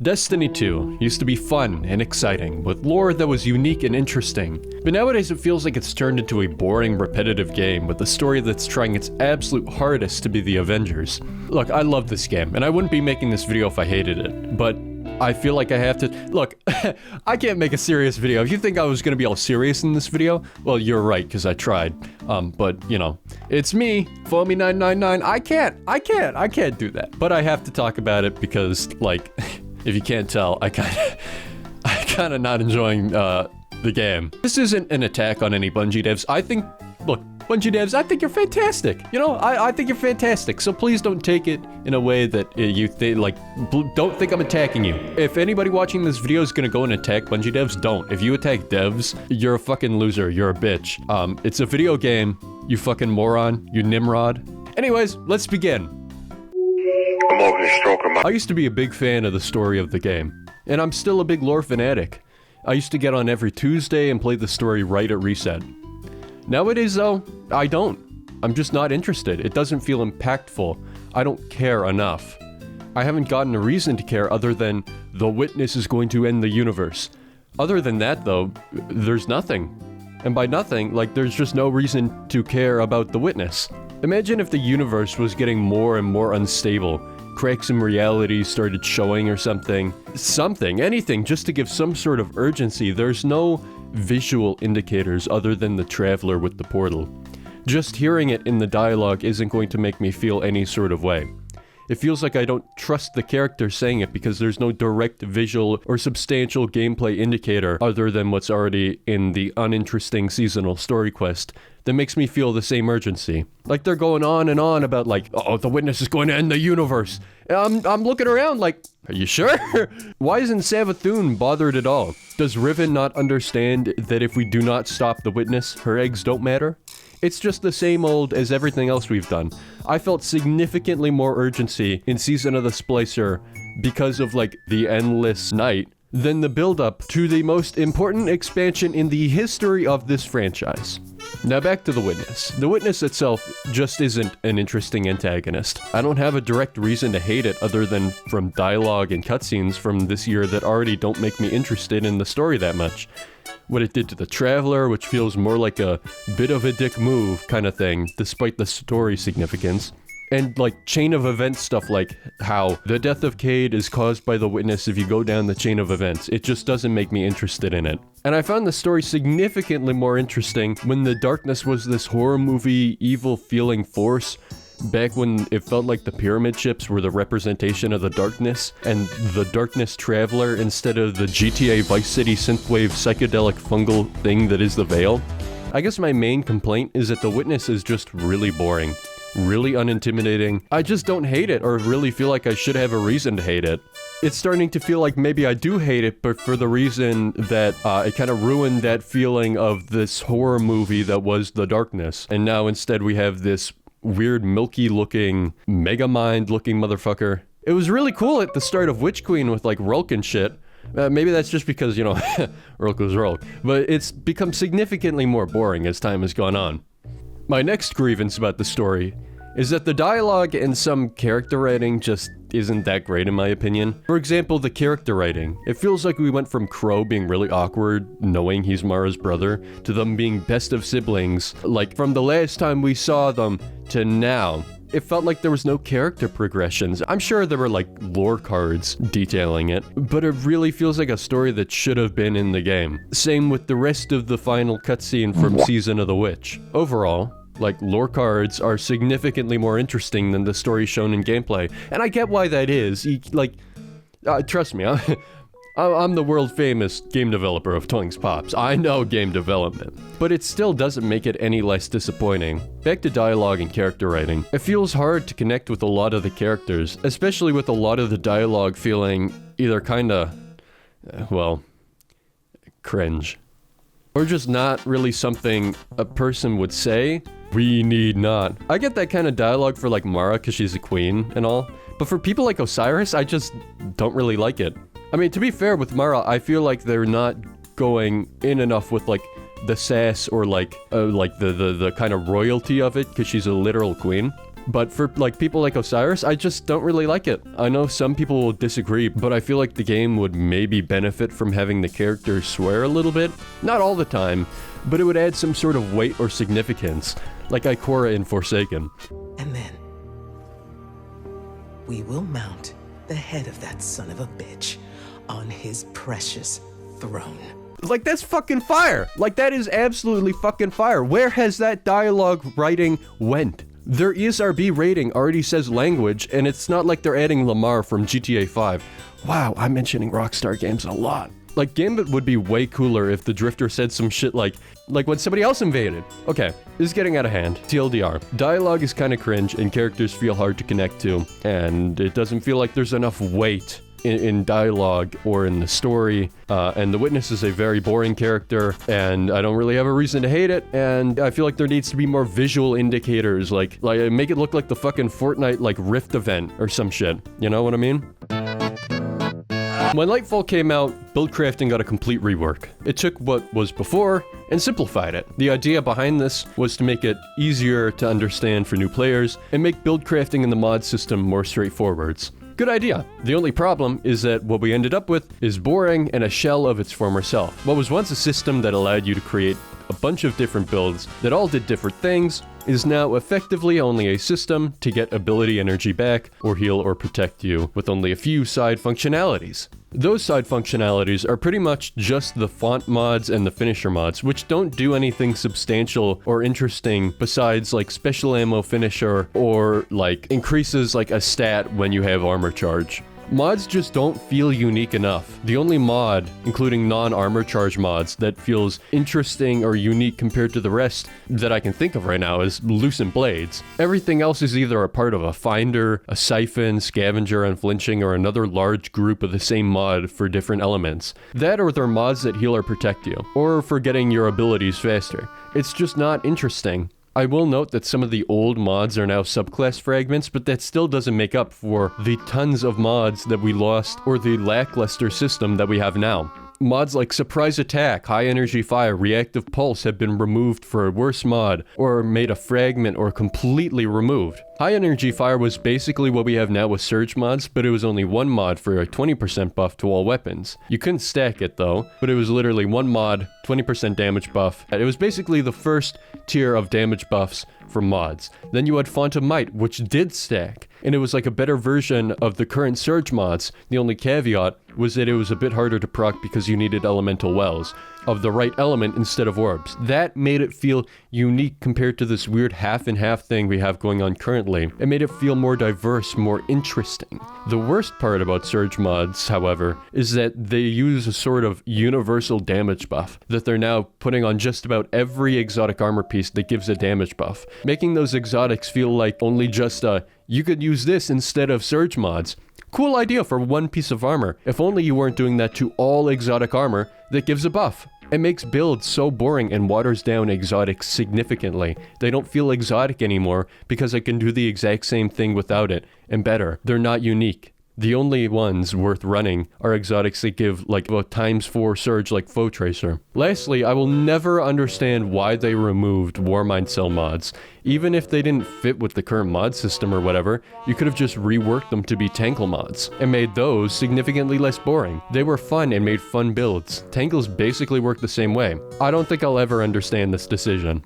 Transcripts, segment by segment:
Destiny 2 used to be fun and exciting, with lore that was unique and interesting. But nowadays it feels like it's turned into a boring, repetitive game with a story that's trying its absolute hardest to be the Avengers. Look, I love this game, and I wouldn't be making this video if I hated it, but I feel like I have to- Look, I can't make a serious video. If you think I was gonna be all serious in this video, well, you're right, because I tried. But, you know, it's me, Foamy 999. I can't do that. But I have to talk about it because, like, if you can't tell, I kinda not enjoying, the game. This isn't an attack on any Bungie devs. Look, Bungie devs, I think you're fantastic. You know, I think you're fantastic. So please don't take it in a way that don't think I'm attacking you. If anybody watching this video is gonna go and attack Bungie devs, don't. If you attack devs, you're a fucking loser. You're a bitch. It's a video game, you fucking moron. You Nimrod. Anyways, let's begin. I'm over here stroking my- I used to be a big fan of the story of the game, and I'm still a big lore fanatic. I used to get on every Tuesday and play the story right at reset. Nowadays though, I don't. I'm just not interested. It doesn't feel impactful. I don't care enough. I haven't gotten a reason to care other than the witness is going to end the universe. Other than that though, there's nothing. And by nothing, like there's just no reason to care about the witness. Imagine if the universe was getting more and more unstable. Cracks in reality started showing or something. Anything, just to give some sort of urgency. There's no visual indicators other than the traveler with the portal. Just hearing it in the dialogue isn't going to make me feel any sort of way. It feels like I don't trust the character saying it because there's no direct visual or substantial gameplay indicator other than what's already in the uninteresting seasonal story quest that makes me feel the same urgency. Like they're going on and on about like, oh, the witness is going to end the universe. And I'm looking around like, are you sure? Why isn't Savathun bothered at all? Does Riven not understand that if we do not stop the witness, her eggs don't matter? It's just the same old as everything else we've done. I felt significantly more urgency in Season of the Splicer because of like the endless night than the build-up to the most important expansion in the history of this franchise. Now back to the witness. The witness itself just isn't an interesting antagonist. I don't have a direct reason to hate it other than from dialogue and cutscenes from this year that already don't make me interested in the story that much. What it did to the Traveler, which feels more like a bit of a dick move kind of thing, despite the story significance. And like chain of events stuff like how the death of Cade is caused by the witness if you go down the chain of events. It just doesn't make me interested in it. And I found the story significantly more interesting when the darkness was this horror movie evil feeling force. Back when it felt like the pyramid ships were the representation of the darkness, and the darkness traveler instead of the GTA Vice City synthwave psychedelic fungal thing that is the Veil. I guess my main complaint is that the witness is just really boring. Really unintimidating. I just don't hate it or really feel like I should have a reason to hate it. It's starting to feel like maybe I do hate it, but for the reason that it kind of ruined that feeling of this horror movie that was The Darkness. And now instead we have this weird milky looking, Megamind looking motherfucker. It was really cool at the start of Witch Queen with like Rulk and shit. Maybe that's just because, you know, Rulk was Rulk. But it's become significantly more boring as time has gone on. My next grievance about the story is that the dialogue and some character writing just isn't that great in my opinion. For example, the character writing. It feels like we went from Crow being really awkward, knowing he's Mara's brother, to them being best of siblings, like from the last time we saw them to now. It felt like there was no character progressions. I'm sure there were like lore cards detailing it, but it really feels like a story that should have been in the game. Same with the rest of the final cutscene from Season of the Witch. Overall, like, lore cards are significantly more interesting than the story shown in gameplay. And I get why that is. Trust me, I'm the world-famous game developer of Twinks Pops. I know game development. But it still doesn't make it any less disappointing. Back to dialogue and character writing. It feels hard to connect with a lot of the characters, especially with a lot of the dialogue feeling either kinda, well, cringe. Or just not really something a person would say. We need not. I get that kind of dialogue for like Mara because she's a queen and all, but for people like Osiris, I just don't really like it. I mean, to be fair with Mara, I feel like they're not going in enough with like the sass or like the kind of royalty of it because she's a literal queen. But for like people like Osiris, I just don't really like it. I know some people will disagree, but I feel like the game would maybe benefit from having the characters swear a little bit. Not all the time, but it would add some sort of weight or significance, like Ikora in Forsaken. And then we will mount the head of that son of a bitch on his precious throne. Like, that's fucking fire. Like, that is absolutely fucking fire. Where has that dialogue writing went? Their ESRB rating already says language, and it's not like they're adding Lamar from GTA 5. Wow, I'm mentioning Rockstar Games a lot. Like, Gambit would be way cooler if the Drifter said some shit like when somebody else invaded. Okay, this is getting out of hand. TLDR. Dialogue is kind of cringe, and characters feel hard to connect to, and it doesn't feel like there's enough weight in dialogue or in the story, and the Witness is a very boring character, and I don't really have a reason to hate it, and I feel like there needs to be more visual indicators, like make it look like the fucking Fortnite, like, Rift event or some shit, you know what I mean? When Lightfall came out, Buildcrafting got a complete rework. It took what was before and simplified it. The idea behind this was to make it easier to understand for new players and make Buildcrafting in the mod system more straightforward. Good idea. The only problem is that what we ended up with is boring and a shell of its former self. What was once a system that allowed you to create a bunch of different builds that all did different things is now effectively only a system to get ability energy back or heal or protect you with only a few side functionalities. Those side functionalities are pretty much just the font mods and the finisher mods, which don't do anything substantial or interesting besides like special ammo finisher or like increases like a stat when you have armor charge. Mods just don't feel unique enough. The only mod, including non-armor charge mods, that feels interesting or unique compared to the rest that I can think of right now is Lucent Blades. Everything else is either a part of a Finder, a Siphon, Scavenger, Unflinching, or another large group of the same mod for different elements. That or they're mods that heal or protect you, or for getting your abilities faster. It's just not interesting. I will note that some of the old mods are now subclass fragments, but that still doesn't make up for the tons of mods that we lost or the lackluster system that we have now. Mods like Surprise Attack, High Energy Fire, Reactive Pulse have been removed for a worse mod, or made a fragment or completely removed. High Energy Fire was basically what we have now with Surge mods, but it was only one mod for a 20% buff to all weapons. You couldn't stack it though, but it was literally one mod, 20% damage buff. It was basically the first tier of damage buffs for mods. Then you had Font of Might, which did stack, and it was like a better version of the current Surge mods. The only caveat was that it was a bit harder to proc because you needed elemental wells of the right element instead of orbs. That made it feel unique compared to this weird half and half thing we have going on currently. It made it feel more diverse, more interesting. The worst part about Surge mods, however, is that they use a sort of universal damage buff that they're now putting on just about every exotic armor piece that gives a damage buff, making those exotics feel like only just you could use this instead of Surge mods. Cool idea for one piece of armor. If only you weren't doing that to all exotic armor that gives a buff. It makes builds so boring and waters down exotics significantly. They don't feel exotic anymore because I can do the exact same thing without it, and better. They're not unique. The only ones worth running are exotics that give like a ×4 surge like Foe Tracer. Lastly, I will never understand why they removed Warmind Cell mods. Even if they didn't fit with the current mod system or whatever, you could have just reworked them to be Tankle mods and made those significantly less boring. They were fun and made fun builds. Tankles basically work the same way. I don't think I'll ever understand this decision.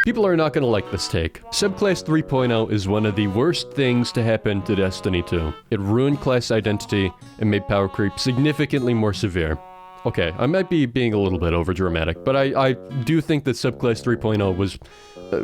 People are not going to like this take. Subclass 3.0 is one of the worst things to happen to Destiny 2. It ruined class identity and made power creep significantly more severe. Okay, I might be being a little bit overdramatic, but I do think that Subclass 3.0 was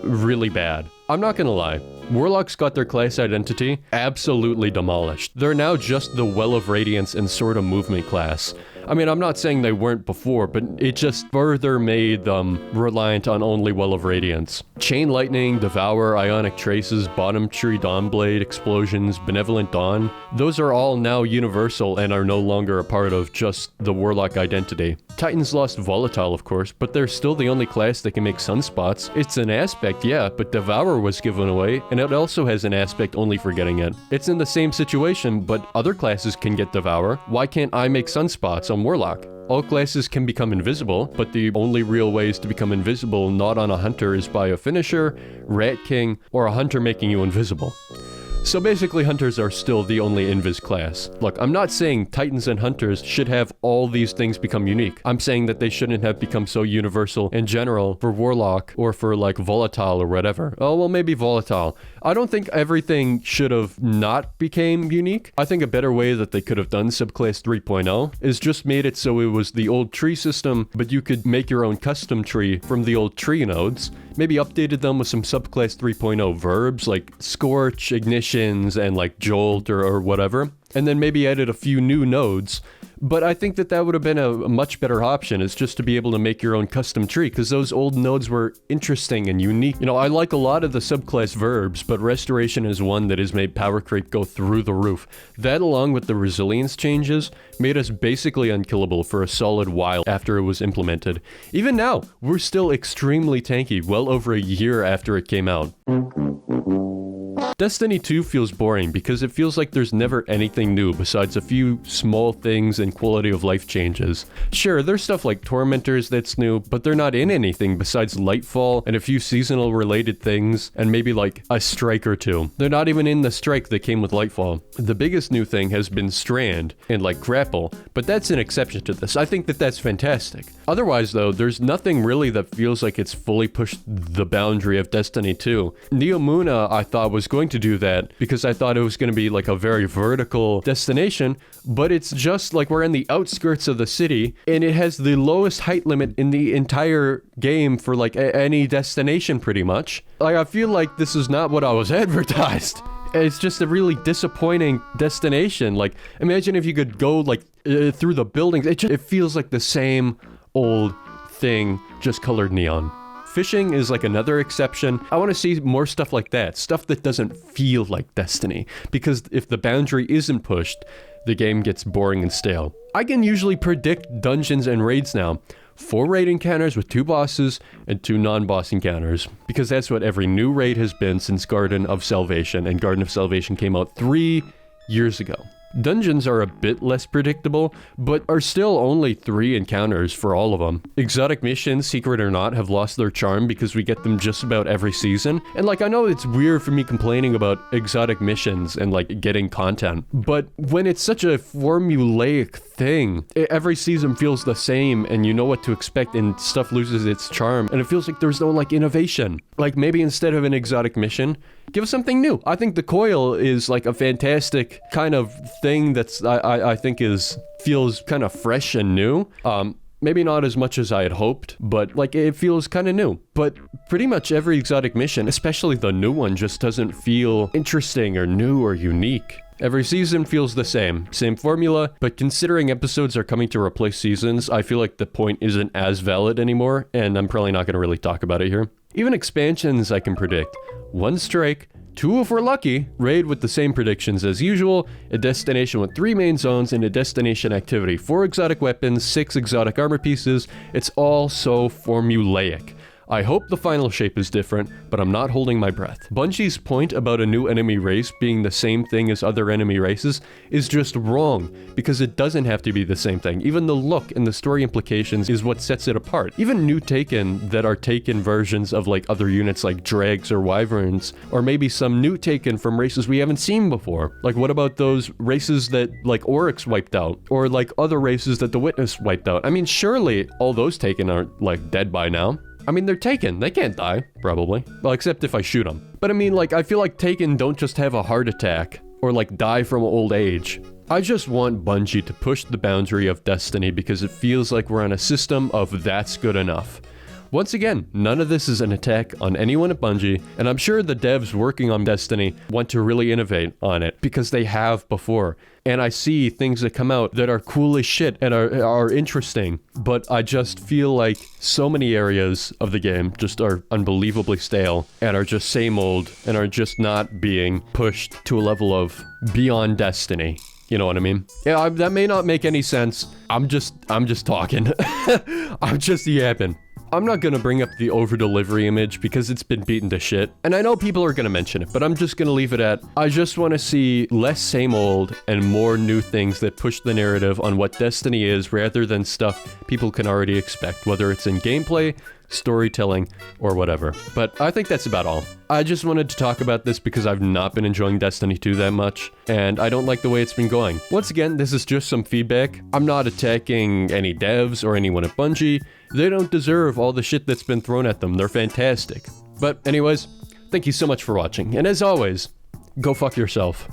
really bad. I'm not gonna lie, Warlocks got their class identity absolutely demolished. They're now just the Well of Radiance and Sword of Movement class. I mean, I'm not saying they weren't before, but it just further made them reliant on only Well of Radiance. Chain Lightning, Devour, Ionic Traces, Bottom Tree Dawnblade, Explosions, Benevolent Dawn, those are all now universal and are no longer a part of just the Warlock identity. Titans lost Volatile, of course, but they're still the only class that can make sunspots. It's an aspect, yeah, but Devour was given away, and it also has an aspect only for getting it. It's in the same situation, but other classes can get Devour. Why can't I make sunspots on Warlock. All classes can become invisible, but the only real ways to become invisible not on a hunter is by a finisher, Rat King, or a hunter making you invisible. So basically, hunters are still the only invis class. Look, I'm not saying titans and hunters should have all these things become unique. I'm saying that they shouldn't have become so universal in general for Warlock or for like volatile or whatever. Oh, well, maybe volatile. I don't think everything should have not became unique. I think a better way that they could have done Subclass 3.0 is just made it so it was the old tree system, but you could make your own custom tree from the old tree nodes. Maybe updated them with some Subclass 3.0 verbs like Scorch, Ignitions, and like Jolt or whatever. And then maybe added a few new nodes. But I think that would have been a much better option, is just to be able to make your own custom tree, because those old nodes were interesting and unique. You know, I like a lot of the subclass verbs, but Restoration is one that has made power creep go through the roof. That, along with the resilience changes, made us basically unkillable for a solid while after it was implemented. Even now, we're still extremely tanky, well over a year after it came out. Destiny 2 feels boring because it feels like there's never anything new besides a few small things and quality of life changes. Sure, there's stuff like Tormentors that's new, but they're not in anything besides Lightfall and a few seasonal related things and maybe like a strike or two. They're not even in the strike that came with Lightfall. The biggest new thing has been Strand and like Grapple, but that's an exception to this. I think that that's fantastic. Otherwise though, there's nothing really that feels like it's fully pushed the boundary of Destiny 2. Neomuna I thought was going to do that because I thought it was going to be like a very vertical destination, but it's just like we're in the outskirts of the city and it has the lowest height limit in the entire game for like any destination pretty much. Like I feel like this is not what I was advertised. It's just a really disappointing destination. Like imagine if you could go like through the buildings. It feels like the same old thing, just colored neon. Fishing is like another exception. I want to see more stuff like that. Stuff that doesn't feel like Destiny. Because if the boundary isn't pushed, the game gets boring and stale. I can usually predict dungeons and raids now. 4 raid encounters with 2 bosses and 2 non-boss encounters. Because that's what every new raid has been since Garden of Salvation. And Garden of Salvation came out 3 years ago. Dungeons are a bit less predictable, but are still only 3 encounters for all of them. Exotic missions, secret or not, have lost their charm because we get them just about every season. And like, I know it's weird for me complaining about exotic missions and like getting content, but when it's such a formulaic thing, every season feels the same and you know what to expect and stuff loses its charm and it feels like there's no like innovation. Like maybe instead of an exotic mission, give us something new. I think the coil is like a fantastic kind of thing that's I think feels kind of fresh and new. Maybe not as much as I had hoped, but like it feels kind of new. But pretty much every exotic mission, especially the new one, just doesn't feel interesting or new or unique. Every season feels the same formula, but considering episodes are coming to replace seasons, I feel like the point isn't as valid anymore, and I'm probably not going to really talk about it here. Even expansions I can predict. 1 strike, 2 if we're lucky, raid with the same predictions as usual, a destination with 3 main zones, and a destination activity. 4 exotic weapons, 6 exotic armor pieces. It's all so formulaic. I hope the final shape is different, but I'm not holding my breath. Bungie's point about a new enemy race being the same thing as other enemy races is just wrong, because it doesn't have to be the same thing. Even the look and the story implications is what sets it apart. Even new Taken that are Taken versions of like other units like Drags or Wyverns, or maybe some new Taken from races we haven't seen before. Like what about those races that like Oryx wiped out, or like other races that the Witness wiped out? I mean, surely all those Taken aren't like dead by now. I mean, they're Taken. They can't die, probably. Well, except if I shoot them. But I mean, like, I feel like Taken don't just have a heart attack or like die from old age. I just want Bungie to push the boundary of Destiny because it feels like we're on a system of that's good enough. Once again, none of this is an attack on anyone at Bungie, and I'm sure the devs working on Destiny want to really innovate on it because they have before. And I see things that come out that are cool as shit and are interesting, but I just feel like so many areas of the game just are unbelievably stale and are just same old and are just not being pushed to a level of beyond Destiny. You know what I mean? Yeah, that may not make any sense. I'm just talking. I'm just yapping. I'm not gonna bring up the over-delivery image because it's been beaten to shit. And I know people are gonna mention it, but I'm just gonna leave it at, I just wanna see less same old and more new things that push the narrative on what Destiny is rather than stuff people can already expect, whether it's in gameplay, storytelling, or whatever. But I think that's about all. I just wanted to talk about this because I've not been enjoying Destiny 2 that much, and I don't like the way it's been going. Once again, this is just some feedback. I'm not attacking any devs or anyone at Bungie. They don't deserve all the shit that's been thrown at them. They're fantastic. But anyways, thank you so much for watching, and as always, go fuck yourself.